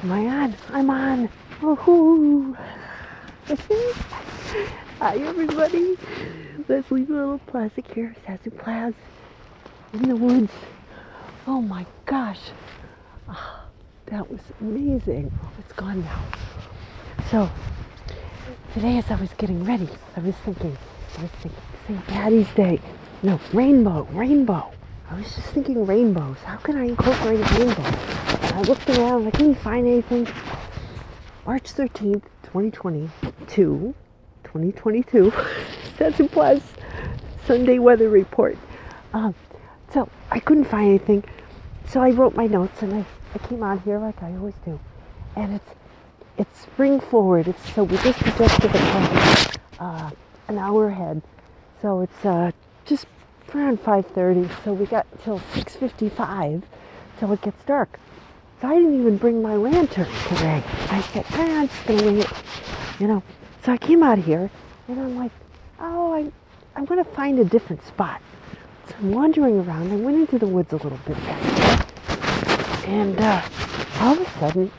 Am I on? I'm on. Woohoo! Hi, everybody. Let's leave a little plastic here. Zazoo Plazz in the woods. Oh my gosh. Oh, that was amazing. Oh, it's gone now. So, today as I was getting ready, I was thinking, St. Patty's Day. No, rainbow. I was just thinking rainbows. How can I incorporate a rainbow? And I looked around, I couldn't find anything. March 13th, 2022, Zazoo Plazz Sunday weather report. So I couldn't find anything. So I wrote my notes and I came out here like I always do. And it's spring forward. So we just adjusted the clock an hour ahead. So it's just around 5:30. So we got till 6:55 till it gets dark. So I didn't even bring my lantern today. I said, I'm just going to wing it, So I came out here, and I'm like, I'm going to find a different spot. So I'm wandering around. I went into the woods a little bit back there. And all of a sudden,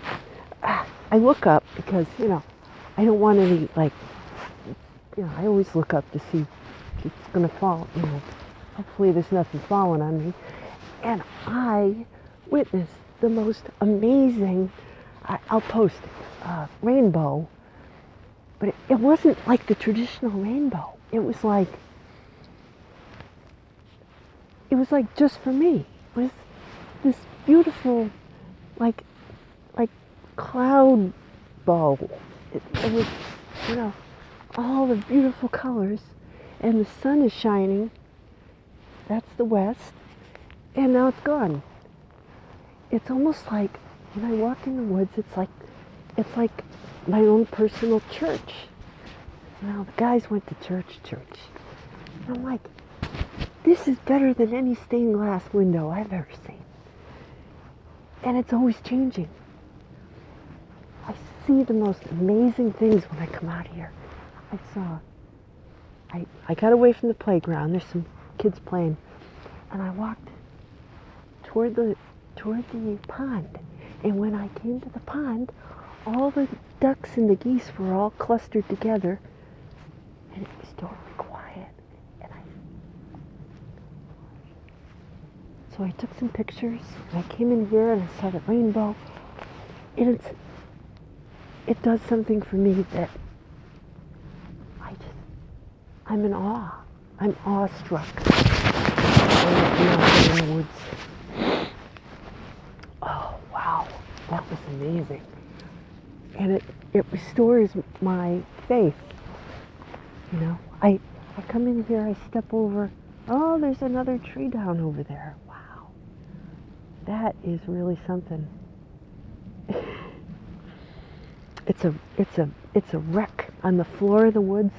I look up because, I don't want any, I always look up to see if it's going to fall, Hopefully there's nothing falling on me. And I witnessed the most amazing, I'll post rainbow, but it wasn't like the traditional rainbow. It was like just for me. It was this beautiful, like cloud bow. It was, all the beautiful colors, and the sun is shining. That's the west, and now it's gone. It's almost like when I walk in the woods, it's like my own personal church. The guys went to church. And I'm like, this is better than any stained glass window I've ever seen. And it's always changing. I see the most amazing things when I come out here. I got away from the playground. There's some kids playing. And I walked toward the pond. And when I came to the pond, all the ducks and the geese were all clustered together, and it was totally quiet. So I took some pictures, and I came in here and I saw the rainbow. And it does something for me that I'm in awe. I'm awestruck. In the woods. Oh, wow. That was amazing. And it restores my faith. I come in here, I step over. Oh, there's another tree down over there. Wow. That is really something. It's a wreck on the floor of the woods.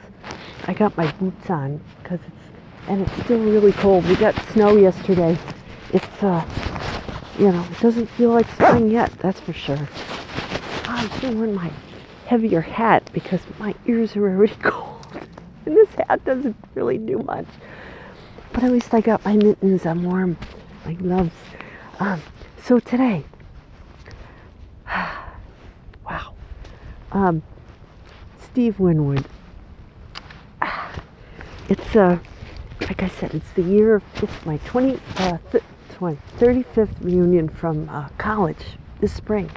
I got my boots on because it's still really cold. We got snow yesterday. It's it doesn't feel like spring yet, that's for sure. I'm still wearing my heavier hat because my ears are already cold. And this hat doesn't really do much. But at least I got my mittens, I'm warm, my gloves. So today, wow. Steve Winwood. It's like I said, it's my 35th reunion from college this spring.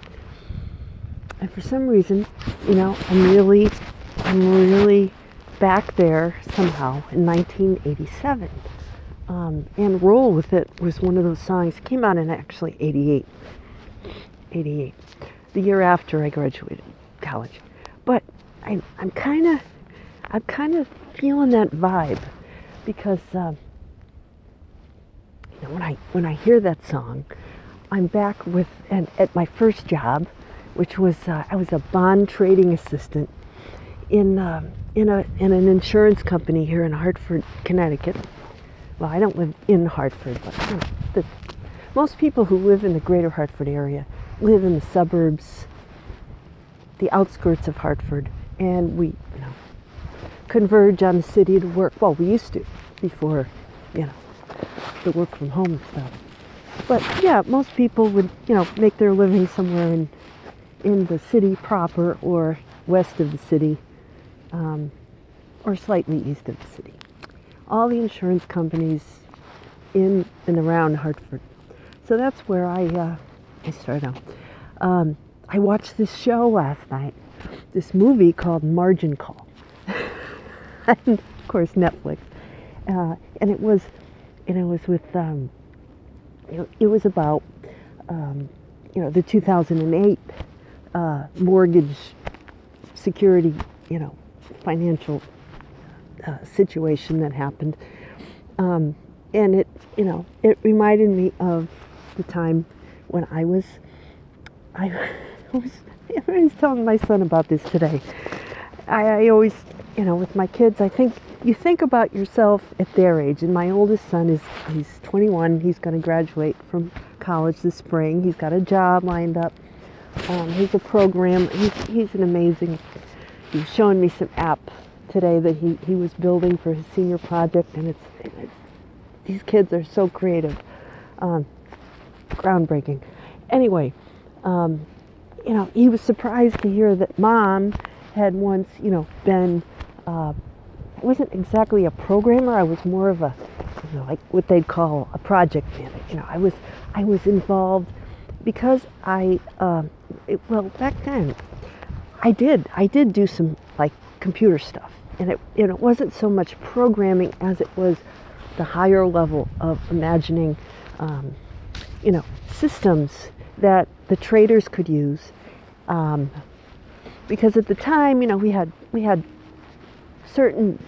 And for some reason, I'm really back there somehow in 1987. And Roll With It was one of those songs. It came out in actually 88, the year after I graduated college. But I'm kind of feeling that vibe because when I hear that song, I'm back at my first job, which was I was a bond trading assistant in an insurance company here in Hartford, Connecticut. Well, I don't live in Hartford, but most people who live in the greater Hartford area live in the suburbs, the outskirts of Hartford, and we converge on the city to work. Well, we used to before, the work from home stuff. But yeah, most people would, make their living somewhere in the city proper or west of the city, or slightly east of the city. All the insurance companies in and around Hartford. So that's where I started out. I watched this show last night, this movie called Margin Call. And of course, Netflix. And it was with, it was about, the 2008 mortgage security, financial situation that happened. And it reminded me of the time when I was telling my son about this today. I always, with my kids, you think about yourself at their age. And my oldest son he's 21. He's going to graduate from college this spring. He's got a job lined up. He's a program. He's an amazing. He's showing me some app today that he was building for his senior project, and it's these kids are so creative, groundbreaking. Anyway, he was surprised to hear that Mom had once, been. I wasn't exactly a programmer. I was more of a, like what they'd call a project manager. I was involved because back then, I did do some like computer stuff, and it wasn't so much programming as it was the higher level of imagining, systems that the traders could use, because at the time, we had certain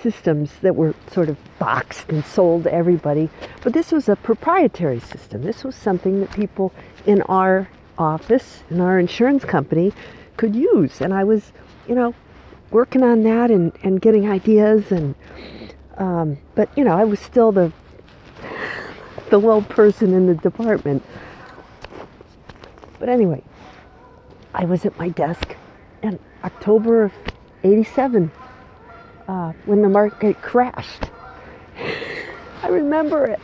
systems that were sort of boxed and sold to everybody, but this was a proprietary system. This was something that people in our office, in our insurance company, could use, and I was, working on that and getting ideas, and but I was still the low person in the department. But anyway, I was at my desk in October of '87 when the market crashed. I remember it.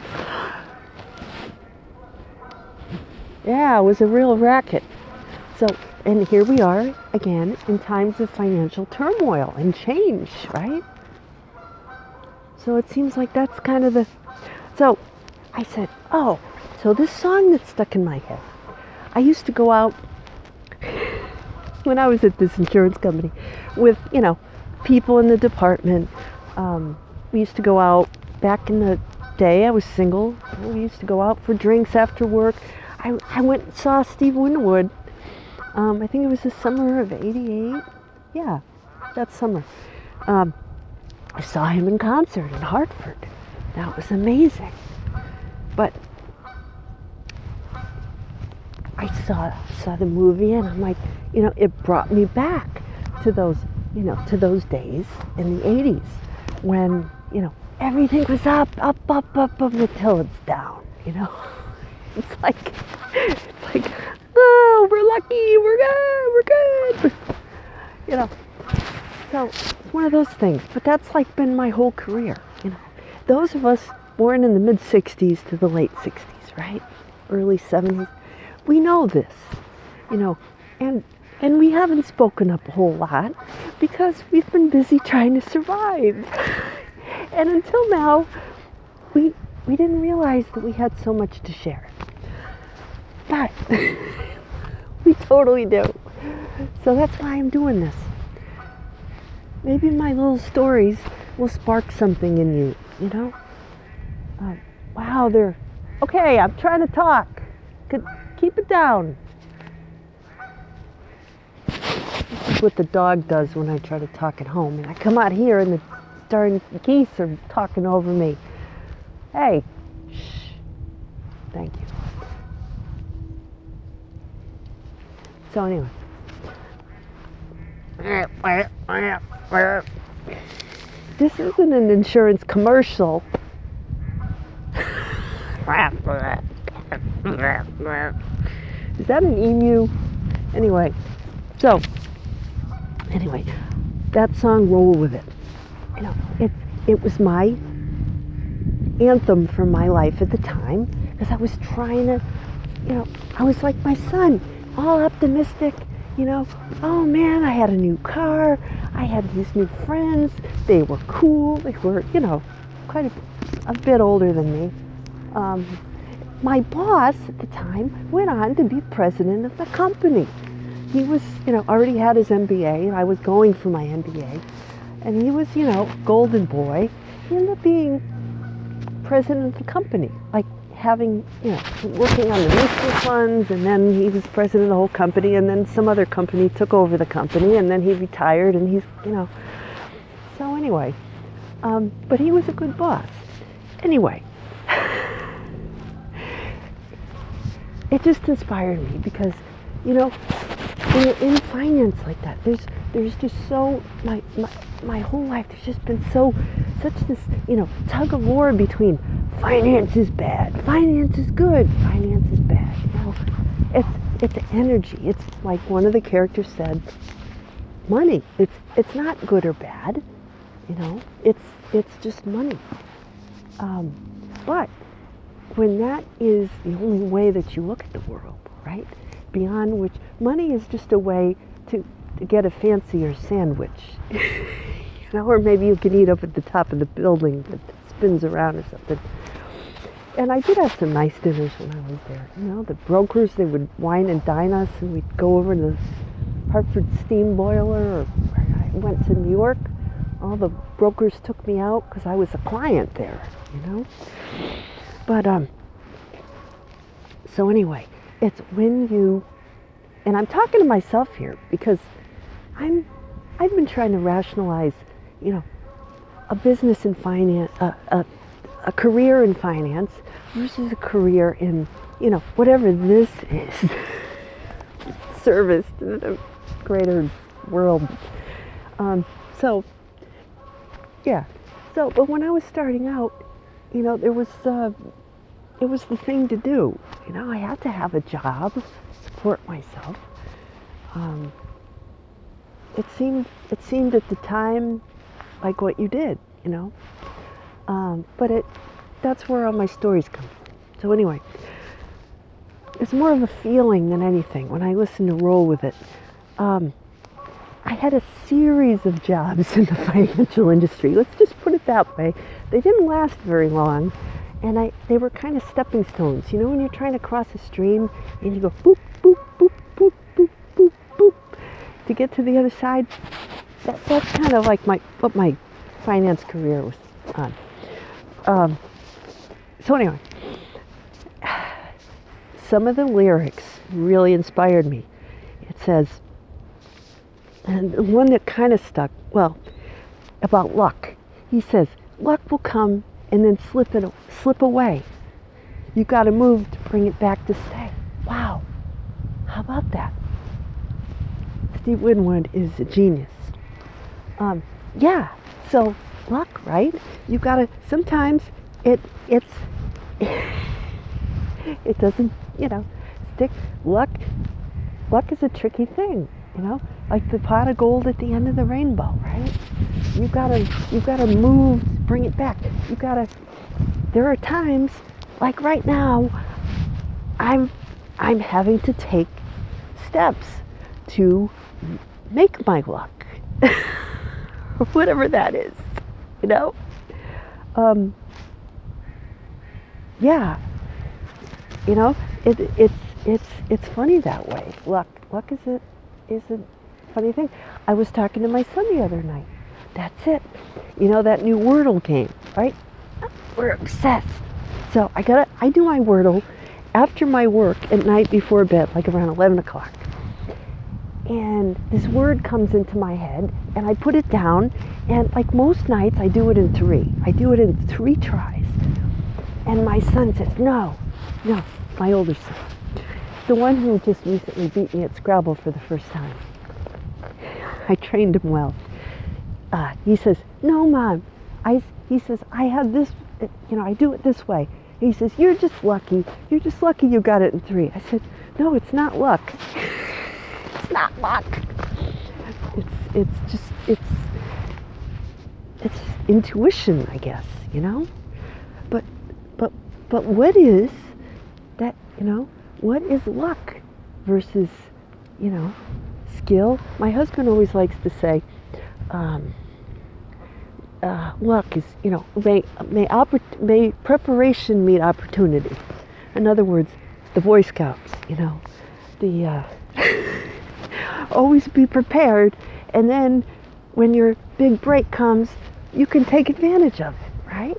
Yeah, it was a real racket. So, and here we are again in times of financial turmoil and change, right? So it seems like that's kind of so I said, oh, so this song that's stuck in my head. I used to go out when I was at this insurance company with, people in the department. We used to go out back in the day. I was single. We used to go out for drinks after work. I went and saw Steve Winwood. I think it was the summer of '88. Yeah, that summer. I saw him in concert in Hartford. That was amazing. But I saw the movie, and I'm like, it brought me back to those, to those days in the '80s when, everything was up until it's down. It's like, oh, we're lucky, we're good. So it's one of those things. But that's like been my whole career. Those of us born in the mid '60s to the late '60s, right? Early '70s, we know this, and we haven't spoken up a whole lot because we've been busy trying to survive. And until now, we didn't realize that we had so much to share. But we totally do. So that's why I'm doing this. Maybe my little stories will spark something in you, Wow, okay, I'm trying to talk. Keep it down. This is what the dog does when I try to talk at home. And I come out here and the darn geese are talking over me. Hey, shh. Thank you. So anyway. This isn't an insurance commercial. Is that an emu? Anyway, that song, Roll With It. It was my anthem for my life at the time, because I was trying to, I was like my son. all optimistic, oh man, I had a new car, I had these new friends, they were cool, they were, quite a bit older than me. My boss at the time went on to be president of the company. He was, already had his MBA, and I was going for my MBA, and he was, golden boy. He ended up being president of the company, like having, working on the mutual funds, and then he was president of the whole company, and then some other company took over the company, and then he retired, and he's, so anyway, but he was a good boss. Anyway, it just inspired me because, in finance like that, there's just so, my whole life, there's just been such this, tug of war between finance is bad, finance is good, finance is bad. It's energy. It's like one of the characters said, money. It's not good or bad, it's just money. But when that is the only way that you look at the world, right? Beyond which money is just a way to get a fancier sandwich. Or maybe you can eat up at the top of the building that spins around or something. And I did have some nice dinners when I was there. The brokers, they would wine and dine us, and we'd go over to the Hartford steam boiler, or I went to New York. All the brokers took me out because I was a client there, But, so anyway, it's when you, and I'm talking to myself here because I've been trying to rationalize, a business in finance, a career in finance versus a career in, whatever this is, service to the greater world. But when I was starting out, it was the thing to do. I had to have a job, support myself. It seemed at the time like what you did, but that's where all my stories come from. So anyway, it's more of a feeling than anything when I listen to Roll With It. I had a series of jobs in the financial industry. Let's just put it that way. They didn't last very long, and they were kind of stepping stones. When you're trying to cross a stream and you go boop, boop, boop, boop, boop, boop, boop, to get to the other side. That's kind of like what my finance career was on. So anyway, some of the lyrics really inspired me. It says, and the one that kind of stuck, about luck. He says, luck will come and then slip away. You got to move to bring it back to stay. Wow, how about that? Steve Winwood is a genius. So luck, right? You got to, sometimes it doesn't, stick. Luck is a tricky thing, like the pot of gold at the end of the rainbow, right? You gotta move, bring it back. There are times, like right now, I'm having to take steps to make my luck. Whatever that is, it's funny that way. Luck is a funny thing. I was talking to my son the other night. That's it. That new Wordle game, right? We're obsessed. So I do my Wordle after my work at night before bed, like around 11 o'clock. And this word comes into my head, and I put it down, and like most nights, I do it in 3. I do it in 3 tries. And my son says, no, my older son, the one who just recently beat me at Scrabble for the first time. I trained him well. He says, no, Mom. He says, I have this, I do it this way. He says, you're just lucky. You're just lucky you got it in 3. I said, no, it's not luck. It's not luck. It's intuition, I guess, But what is that, what is luck? versus, you know, skill. My husband always likes to say, luck is, you know, may preparation meet opportunity. In other words, the Boy Scouts, you know, the always be prepared, and then when your big break comes, you can take advantage of it, right?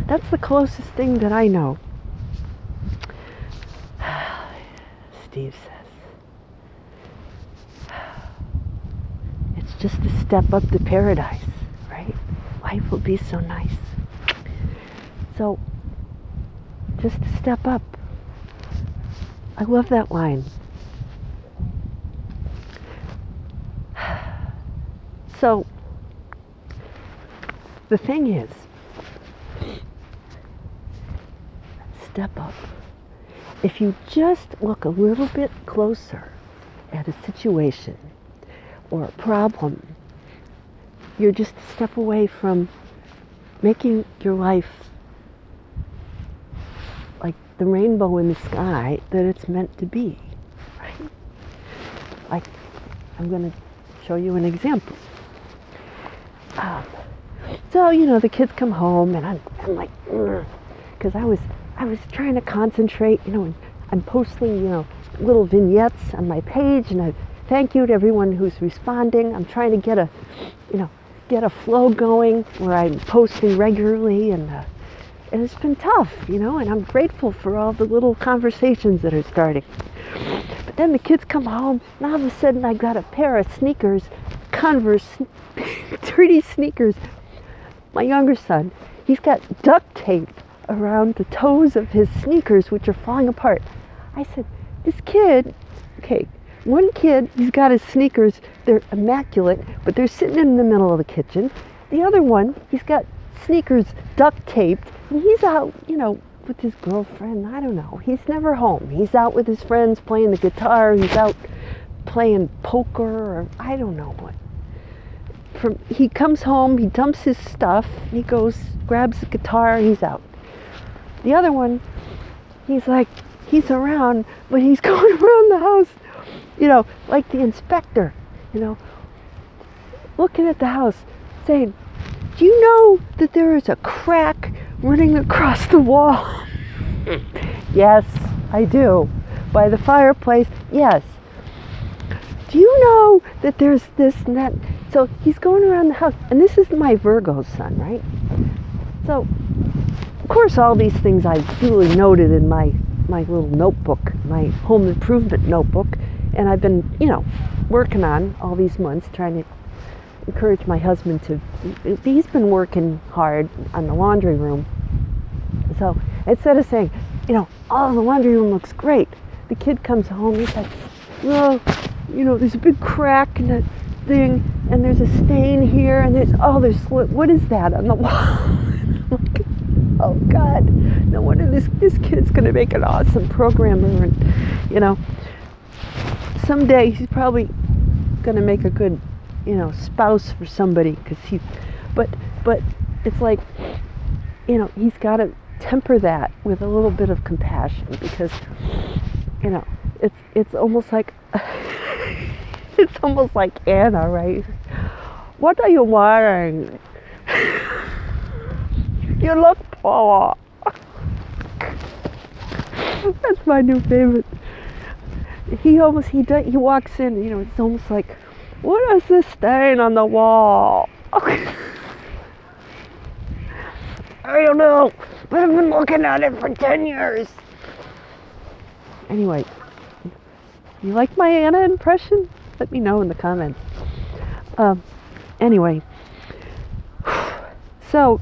That's the closest thing that I know. Steve says, it's just a step up to paradise, right? Life will be so nice. So, just a step up. I love that line. So, the thing is, step up. If you just look a little bit closer at a situation or a problem, you're just a step away from making your life like the rainbow in the sky that it's meant to be, right? Like, I'm going to show you an example. So, you know, the kids come home and I'm like, because I was trying to concentrate, you know, and I'm posting, you know, little vignettes on my page, and I thank you to everyone who's responding. I'm trying to get a flow going where I'm posting regularly, and it's been tough, you know, and I'm grateful for all the little conversations that are starting. But then the kids come home, and all of a sudden I got a pair of sneakers, Converse, dirty sneakers. My younger son, he's got duct tape around the toes of his sneakers, which are falling apart. I said, this kid, okay, one kid, he's got his sneakers, they're immaculate, but they're sitting in the middle of the kitchen. The other one, he's got sneakers duct taped, and he's out, you know, with his girlfriend. I don't know. He's never home. He's out with his friends playing the guitar. He's out playing poker, or I don't know what. He comes home, he dumps his stuff, he goes, grabs the guitar, he's out. The other one, he's like, he's around, but he's going around the house, you know, like the inspector, you know, looking at the house, saying, do you know that there is a crack running across the wall? Yes, I do. By the fireplace, yes. Do you know that there's this and that? So he's going around the house, and this is my Virgo son, right? So, of course, all these things I duly noted in my little notebook, my home improvement notebook, and I've been, you know, working on all these months, trying to encourage my husband to, he's been working hard on the laundry room. So instead of saying, you know, oh, the laundry room looks great, the kid comes home, he's like, well, you know, there's a big crack in that thing, and there's a stain here, and there's what is that on the wall? I'm like, oh God, no wonder this kid's gonna make an awesome programmer, and you know, someday he's probably gonna make a good, you know, spouse for somebody, because but it's like, you know, he's got to temper that with a little bit of compassion, because, you know, it's almost like it's almost like Anna, right? What are you wearing? You look poor. That's my new favorite. He walks in, you know, it's almost like, what is this stain on the wall? I don't know, but I've been looking at it for 10 years. Anyway, you like my Anna impression? Let me know in the comments. Anyway, so,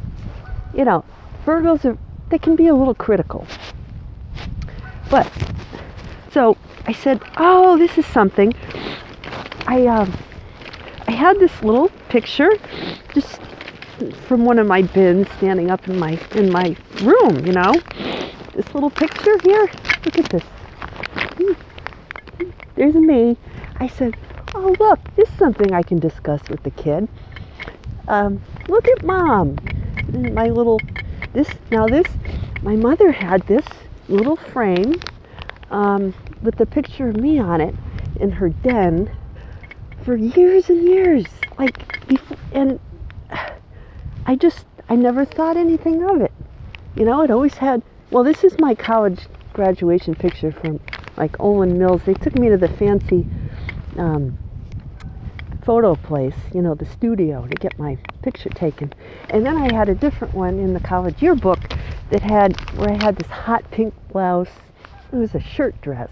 you know, Virgos they can be a little critical. But, so I said, oh, this is something. I had this little picture just from one of my bins standing up in my room, you know. This little picture here. Look at this. There's me. I said, oh, look, this is something I can discuss with the kid. Look at Mom. My mother had this little frame with the picture of me on it in her den for years and years. Like, and I never thought anything of it. You know, it always had, well, this is my college graduation picture from like Olin Mills. They took me to the fancy photo place, you know, the studio, to get my picture taken. And then I had a different one in the college yearbook where I had this hot pink blouse. It was a shirt dress,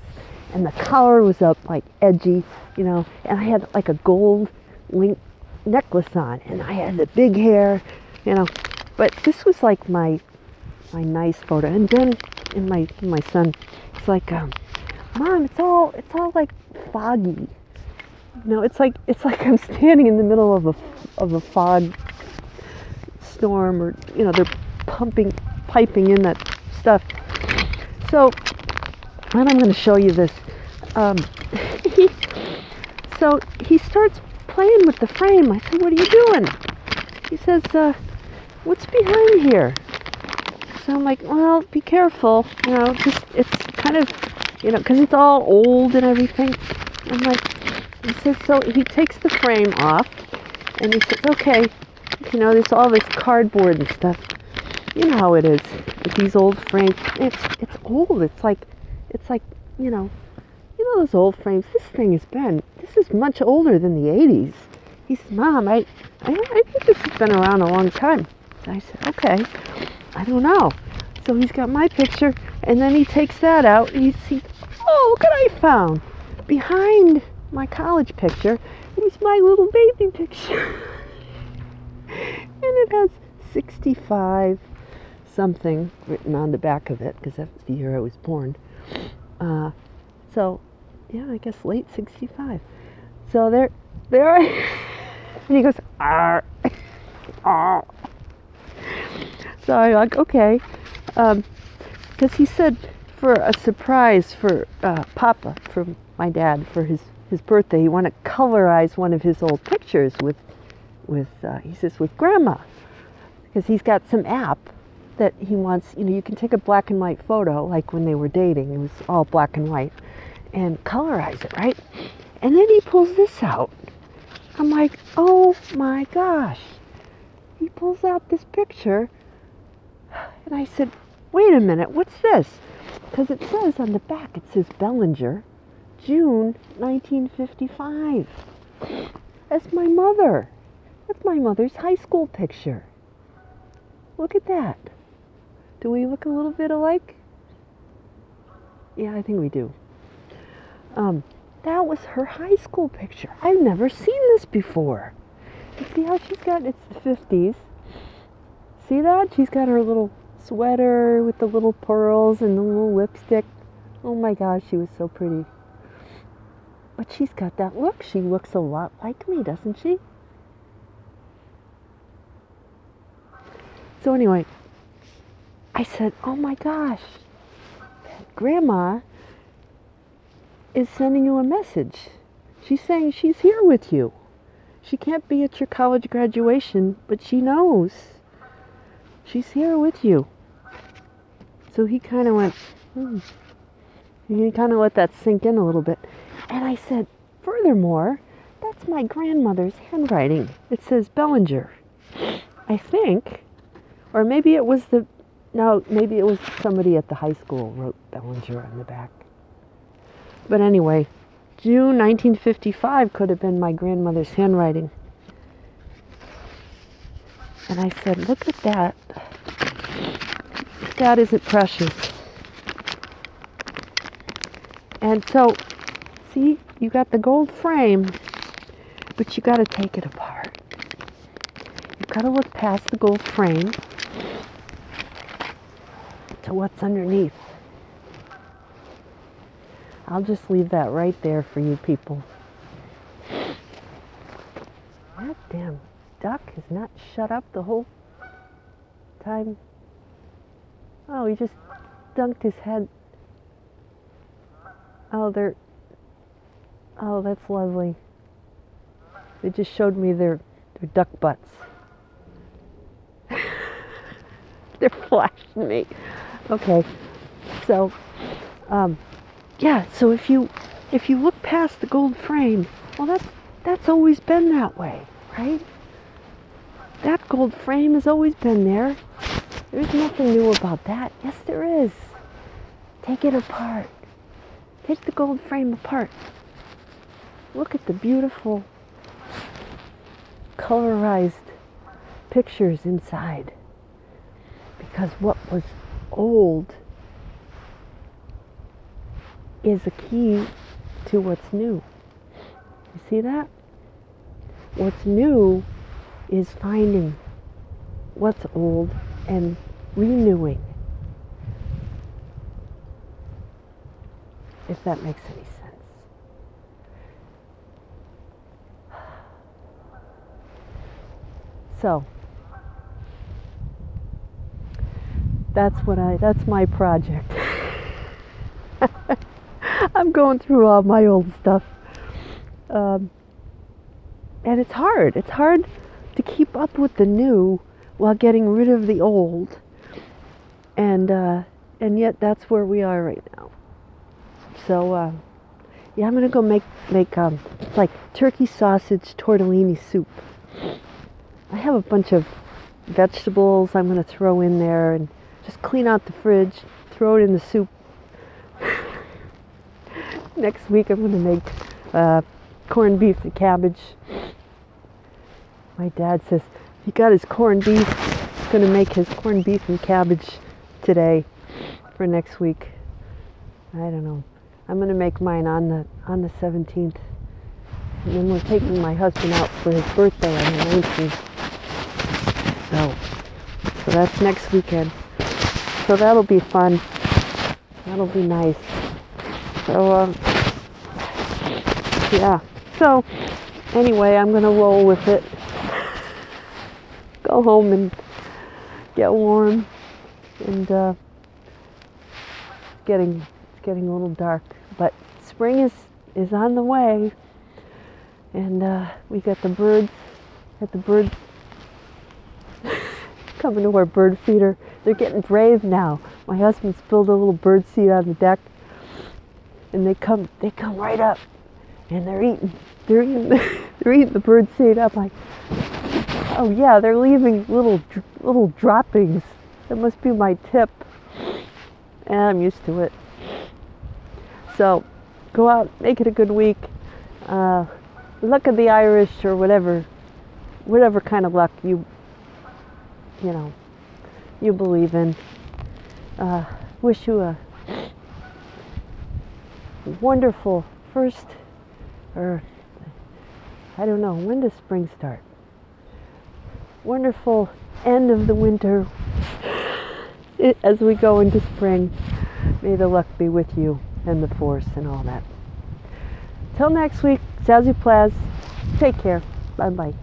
and the collar was up like edgy, you know, and I had like a gold link necklace on, and I had the big hair, you know. But this was like my nice photo. And then in my son, it's like, Mom, it's all like foggy. You know, it's like I'm standing in the middle of a fog storm, or, you know, they're piping in that stuff. So, and I'm going to show you this. So he starts playing with the frame. I said, "What are you doing?" He says, "What's behind here?" So I'm like, "Well, be careful. You know, just, it's kind of, you know, because it's all old and everything." I'm like, he says, so he takes the frame off, and he says, "Okay, you know, there's all this cardboard and stuff. You know how it is with these old frames. It's old. It's like, you know those old frames. This is much older than the 80s. He says, "Mom, I think this has been around a long time." And I said, "Okay, I don't know." So he's got my picture, and then he takes that out, and he sees, "Oh, look what I found." Behind my college picture is my little baby picture. And it has 65 something written on the back of it, because that's the year I was born. So, yeah, I guess late 65. So there I, and he goes, "Arr, arr." So I'm like, okay, because he said for a surprise for Papa, for my dad, for his birthday, he wanted to colorize one of his old pictures with he says, with Grandma, because he's got some app that he wants. You know, you can take a black and white photo, like when they were dating, it was all black and white, and colorize it, right? And then he pulls this out. I'm like, oh my gosh. He pulls out this picture, and I said, "Wait a minute, what's this?" Because it says on the back, it says Bellinger, June 1955. That's my mother. That's my mother's high school picture. Look at that. Do we look a little bit alike? Yeah, I think we do. That was her high school picture. I've never seen this before. You see how she's got, it's the 50s. See that? She's got her little sweater with the little pearls and the little lipstick. Oh my gosh, she was so pretty. But she's got that look. She looks a lot like me, doesn't she? So anyway, I said, oh my gosh, Grandma is sending you a message. She's saying she's here with you. She can't be at your college graduation, but she knows she's here with you. So he kind of went, He kind of let that sink in a little bit. And I said, furthermore, that's my grandmother's handwriting. It says Bellinger. I think, or maybe it was maybe it was somebody at the high school wrote Bellinger on the back. But anyway, June 1955 could have been my grandmother's handwriting. And I said, look at that. That isn't precious. And so, see, you got the gold frame, but you got to take it apart. You've got to look past the gold frame to what's underneath. I'll just leave that right there for you people. That damn duck has not shut up the whole time. Oh, he just dunked his head. Oh, that's lovely. They just showed me their duck butts. They're flashing me. Okay, so, yeah, so if you look past the gold frame, well, that's always been that way, right? That gold frame has always been there. There's nothing new about that. Yes, there is. Take it apart. Take the gold frame apart. Look at the beautiful colorized pictures inside. Because what was old is a key to what's new. You see that? What's new is finding what's old and renewing. If that makes any sense. So that's my project. I'm going through all my old stuff. And it's hard. It's hard to keep up with the new while getting rid of the old. And yet that's where we are right now. So yeah, I'm gonna go make it's like turkey sausage tortellini soup. I have a bunch of vegetables I'm gonna throw in there and just clean out the fridge, throw it in the soup. Next week I'm gonna make corned beef and cabbage. My dad says he got his corned beef. He's gonna make his corned beef and cabbage today for next week. I don't know. I'm going to make mine on the 17th. And then we're taking my husband out for his birthday on the 19th. So that's next weekend. So that'll be fun. That'll be nice. So, yeah. So, anyway, I'm going to roll with it. Go home and get warm. And it's getting a little dark. But spring is on the way. And we got the birds coming to our bird feeder. They're getting brave now. My husband spilled a little bird seed on the deck, and they come right up, and they're eating the bird seed up. Like, oh yeah, they're leaving little droppings. That must be my tip. And I'm used to it. So go out, make it a good week. Luck of the Irish, or whatever kind of luck you believe in. Wish you a wonderful first, or I don't know, when does spring start? Wonderful end of the winter as we go into spring. May the luck be with you and the force and all that. Till next week, Zazoo Plazz. Take care. Bye-bye.